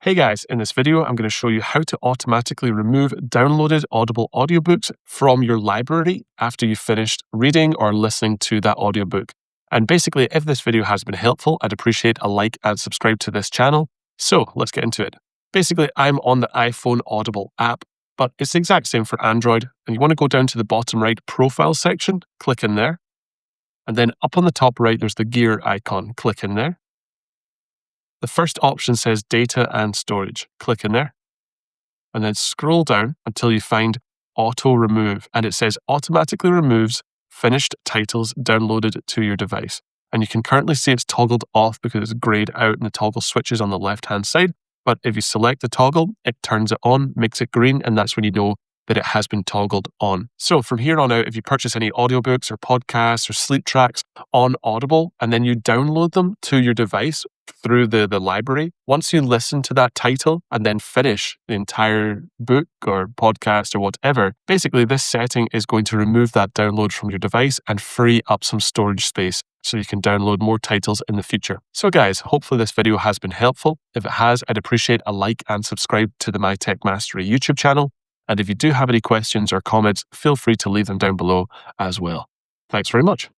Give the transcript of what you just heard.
Hey guys, in this video, I'm going to show you how to automatically remove downloaded Audible audiobooks from your library after you've finished reading or listening to that audiobook. And basically, if this video has been helpful, I'd appreciate a like and subscribe to this channel. So let's get into it. Basically, I'm on the iPhone Audible app, but it's the exact same for Android. And you want to go down to the bottom right profile section, click in there. And then up on the top right, there's the gear icon, click in there. The first option says data and storage. Click in there and then scroll down until you find auto remove, and it says automatically removes finished titles downloaded to your device. And you can currently see it's toggled off because it's grayed out and the toggle switches on the left hand side. But if you select the toggle, it turns it on, makes it green, and that's when you know that it has been toggled on. So from here on out, if you purchase any audiobooks or podcasts or sleep tracks on Audible, and then you download them to your device through the library, once you listen to that title and then finish the entire book or podcast or whatever, basically this setting is going to remove that download from your device and free up some storage space so you can download more titles in the future. So guys, hopefully this video has been helpful. If it has, I'd appreciate a like and subscribe to the My Tech Mastery YouTube channel. And if you do have any questions or comments, feel free to leave them down below as well. Thanks very much.